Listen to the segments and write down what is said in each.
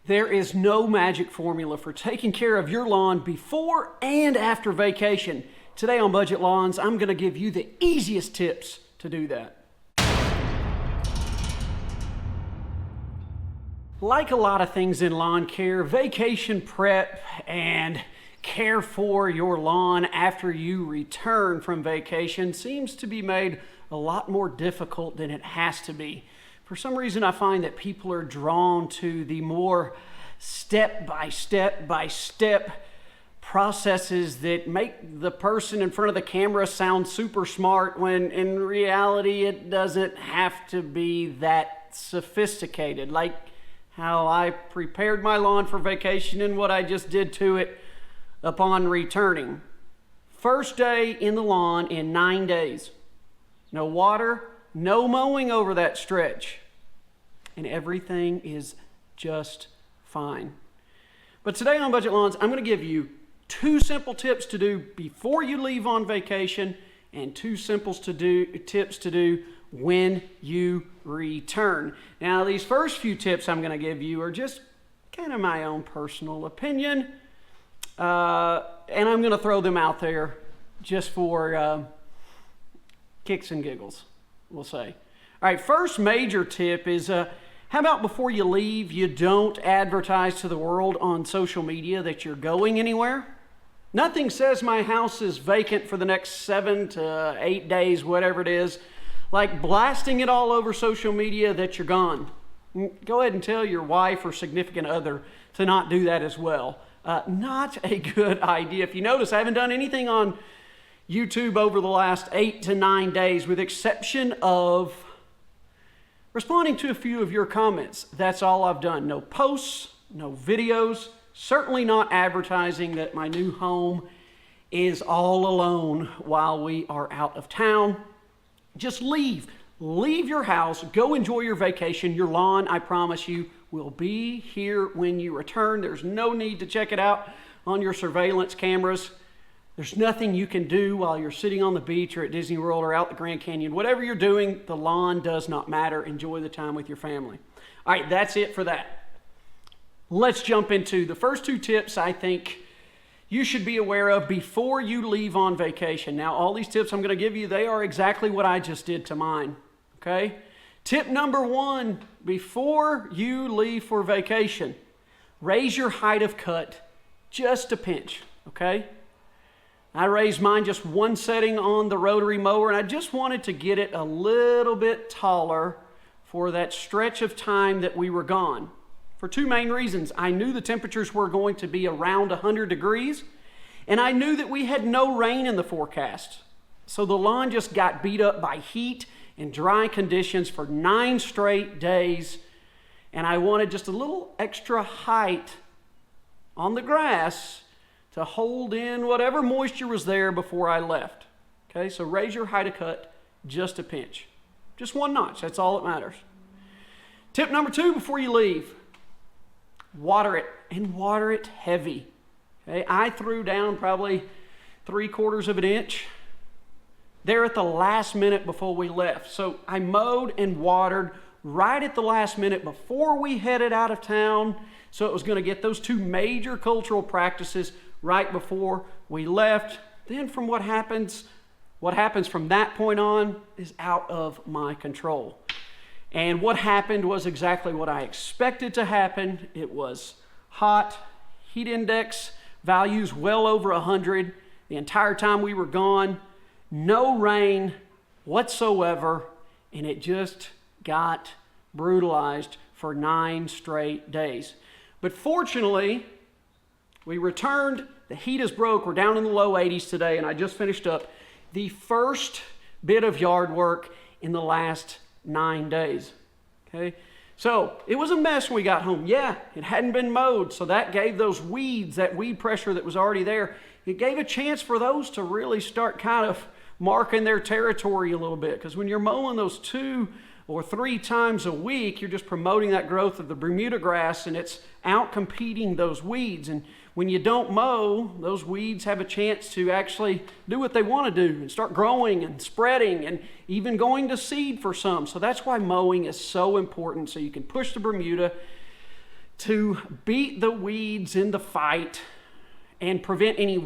There is no magic formula for taking care of your lawn before and after vacation. Today on Budget Lawns, I'm going to give you the easiest tips to do that. Like a lot of things in lawn care, vacation prep and care for your lawn after you return from vacation seems to be made a lot more difficult than it has to be. For some reason, I find that people are drawn to the more step-by-step processes that make the person in front of the camera sound super smart when in reality it doesn't have to be that sophisticated. Like how I prepared my lawn for vacation and what I just did to it upon returning. First day in the lawn in 9 days. No water, no mowing over that stretch, and everything is just fine. But today on Budget Lawns, I'm going to give you 2 simple tips to do before you leave on vacation and 2 simple tips to do when you return. Now, these first few tips I'm going to give you are just kind of my own personal opinion, and I'm going to throw them out there just for kicks and giggles, we'll say. All right, first major tip is how about before you leave, you don't advertise to the world on social media that you're going anywhere? Nothing says my house is vacant for the next 7 to 8 days, whatever it is, like blasting it all over social media that you're gone. Go ahead and tell your wife or significant other to not do that as well. Not a good idea. If you notice, I haven't done anything on YouTube over the last 8 to 9 days, with exception of responding to a few of your comments. That's all I've done. No posts, no videos, certainly not advertising that my new home is all alone while we are out of town. Just leave. Leave your house, go enjoy your vacation. Your lawn, I promise you, will be here when you return. There's no need to check it out on your surveillance cameras. There's nothing you can do while you're sitting on the beach or at Disney World or out the Grand Canyon. Whatever you're doing, the lawn does not matter. Enjoy the time with your family. All right, that's it for that. Let's jump into the first 2 tips I think you should be aware of before you leave on vacation. Now, all these tips I'm going to give you, they are exactly what I just did to mine, okay? Tip number 1, before you leave for vacation, raise your height of cut just a pinch, okay? I raised mine just 1 setting on the rotary mower, and I just wanted to get it a little bit taller for that stretch of time that we were gone. For 2 main reasons. I knew the temperatures were going to be around 100 degrees, and I knew that we had no rain in the forecast. So the lawn just got beat up by heat and dry conditions for 9 straight days, and I wanted just a little extra height on the grass to hold in whatever moisture was there before I left. Okay, so raise your height of cut just a pinch. Just 1 notch, that's all that matters. Tip number 2 before you leave, water it, and water it heavy. Okay, I threw down probably 3/4 of an inch there at the last minute before we left. So I mowed and watered right at the last minute before we headed out of town. So it was going to get those 2 major cultural practices right before we left. Then from what happens from that point on is out of my control. And what happened was exactly what I expected to happen. It was hot, heat index values well over 100 the entire time we were gone, no rain whatsoever, and it just got brutalized for 9 straight days. But fortunately, we returned, the heat is broke, we're down in the low 80s today, and I just finished up the first bit of yard work in the last 9 days, okay? So it was a mess when we got home. Yeah, it hadn't been mowed, so that gave those weeds, that weed pressure that was already there, it gave a chance for those to really start kind of marking their territory a little bit, because when you're mowing those 2 or 3 times a week, you're just promoting that growth of the bermudagrass, and it's out competing those weeds. And when you don't mow, those weeds have a chance to actually do what they want to do and start growing and spreading and even going to seed for some. So that's why mowing is so important, so you can push the Bermuda to beat the weeds in the fight and prevent any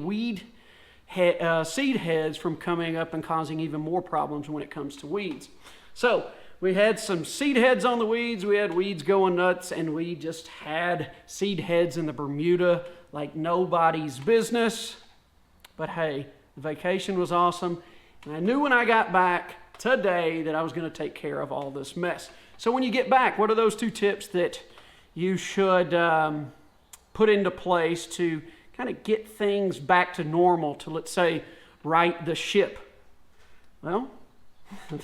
seed heads from coming up and causing even more problems when it comes to weeds. So we had some seed heads on the weeds, we had weeds going nuts, and we just had seed heads in the Bermuda like nobody's business. But hey, the vacation was awesome, and I knew when I got back today that I was going to take care of all this mess. So when you get back, what are those 2 tips that you should put into place to kind of get things back to normal, to, let's say, right the ship? Well,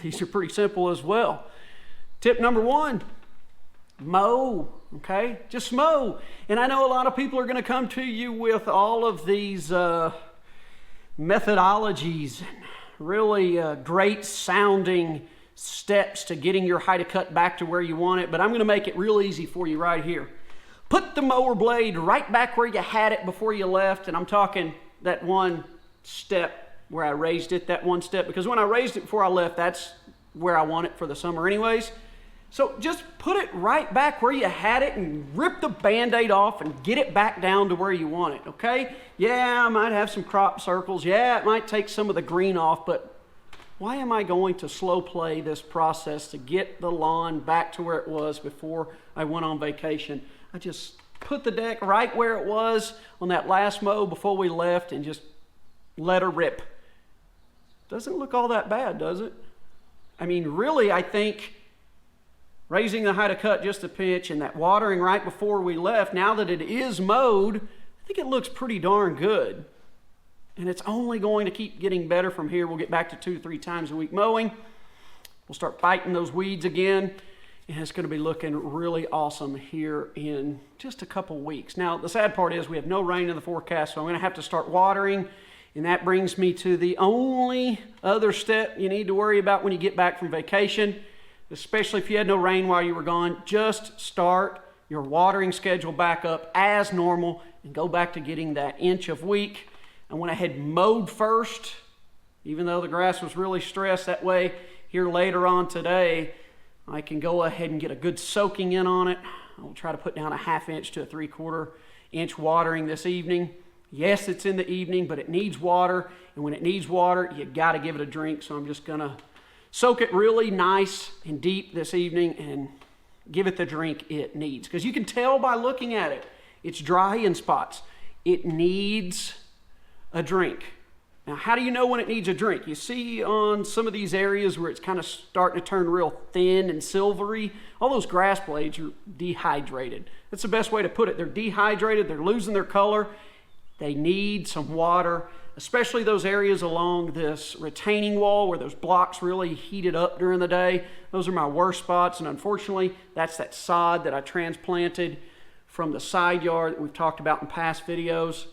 these are pretty simple as well. Tip number 1, mow, okay? Just mow. And I know a lot of people are going to come to you with all of these methodologies and really great sounding steps to getting your hide cut back to where you want it, but I'm going to make it real easy for you right here. Put the mower blade right back where you had it before you left, and I'm talking that one step where I raised it, that one step, because when I raised it before I left, that's where I want it for the summer anyways. So just put it right back where you had it and rip the Band-Aid off and get it back down to where you want it, okay? Yeah, I might have some crop circles. Yeah, it might take some of the green off, but why am I going to slow play this process to get the lawn back to where it was before I went on vacation? I just put the deck right where it was on that last mow before we left and just let her rip. Doesn't look all that bad, does it? I mean, really, I think raising the hide cut just a pinch and that watering right before we left, now that it is mowed, I think it looks pretty darn good. And it's only going to keep getting better from here. We'll get back to 2 to 3 times a week mowing. We'll start fighting those weeds again. And it's going to be looking really awesome here in just a couple weeks. Now, the sad part is we have no rain in the forecast, so I'm going to have to start watering. And that brings me to the only other step you need to worry about when you get back from vacation, especially if you had no rain while you were gone. Just start your watering schedule back up as normal and go back to getting that inch a week. I went ahead and mowed first, even though the grass was really stressed. That way, here later on today, I can go ahead and get a good soaking in on it. I'll try to put down a 1/2 inch to a 3/4 inch watering this evening. Yes, it's in the evening, but it needs water. And when it needs water, you got to give it a drink. So I'm just going to soak it really nice and deep this evening and give it the drink it needs. Because you can tell by looking at it, it's dry in spots. It needs a drink. Now, how do you know when it needs a drink? You see on some of these areas where it's kind of starting to turn real thin and silvery, all those grass blades are dehydrated. That's the best way to put it. They're dehydrated, they're losing their color. They need some water, especially those areas along this retaining wall where those blocks really heated up during the day. Those are my worst spots, and unfortunately, that's that sod that I transplanted from the side yard that we've talked about in past videos.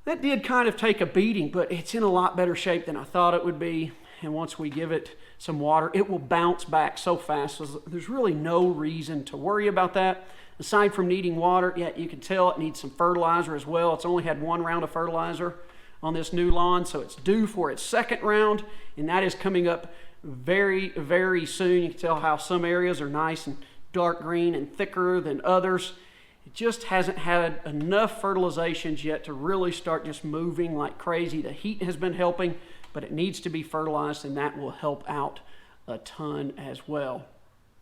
That did kind of take a beating, but it's in a lot better shape than I thought it would be. And once we give it some water, it will bounce back so fast. So there's really no reason to worry about that. Aside from needing water, yeah, you can tell it needs some fertilizer as well. It's only had 1 round of fertilizer on this new lawn, so it's due for its 2nd round, and that is coming up very, very soon. You can tell how some areas are nice and dark green and thicker than others. It just hasn't had enough fertilizations yet to really start just moving like crazy. The heat has been helping, but it needs to be fertilized, and that will help out a ton as well.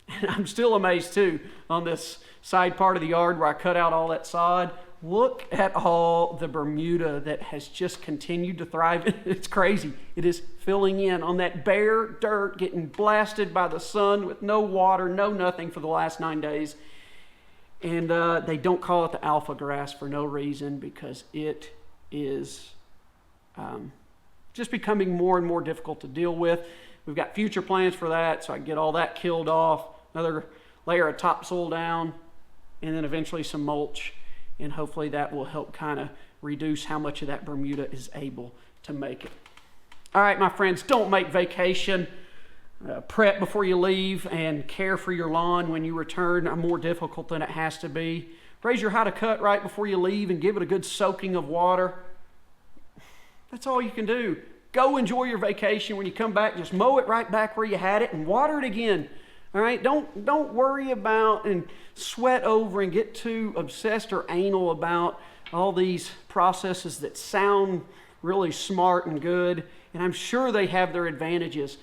And I'm still amazed too on this side part of the yard where I cut out all that sod. Look at all the Bermuda that has just continued to thrive. It's crazy. It is filling in on that bare dirt, getting blasted by the sun with no water, no nothing for the last 9 days. And they don't call it the alpha grass for no reason, because it is just becoming more and more difficult to deal with. We've got future plans for that, so I can get all that killed off, another layer of topsoil down, and then eventually some mulch. And hopefully that will help kind of reduce how much of that Bermuda is able to make it. All right, my friends, don't make vacation prep before you leave and care for your lawn when you return more difficult than it has to be. Raise your hide cut right before you leave and give it a good soaking of water. That's all you can do. Go enjoy your vacation. When you come back, just mow it right back where you had it and water it again. All right, don't worry about and sweat over and get too obsessed or anal about all these processes that sound really smart and good, and I'm sure they have their advantages.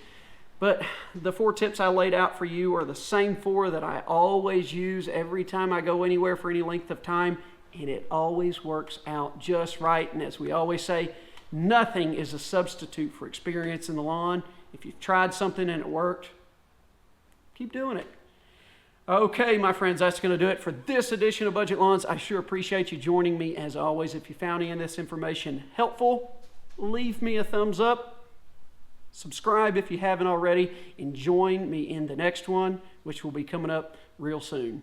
But the 4 tips I laid out for you are the same 4 that I always use every time I go anywhere for any length of time, and it always works out just right. And as we always say, nothing is a substitute for experience in the lawn. If you've tried something and it worked, keep doing it. Okay, my friends, that's going to do it for this edition of Budget Lawns. I sure appreciate you joining me as always. If you found any of this information helpful, leave me a thumbs up. Subscribe if you haven't already, and join me in the next one, which will be coming up real soon.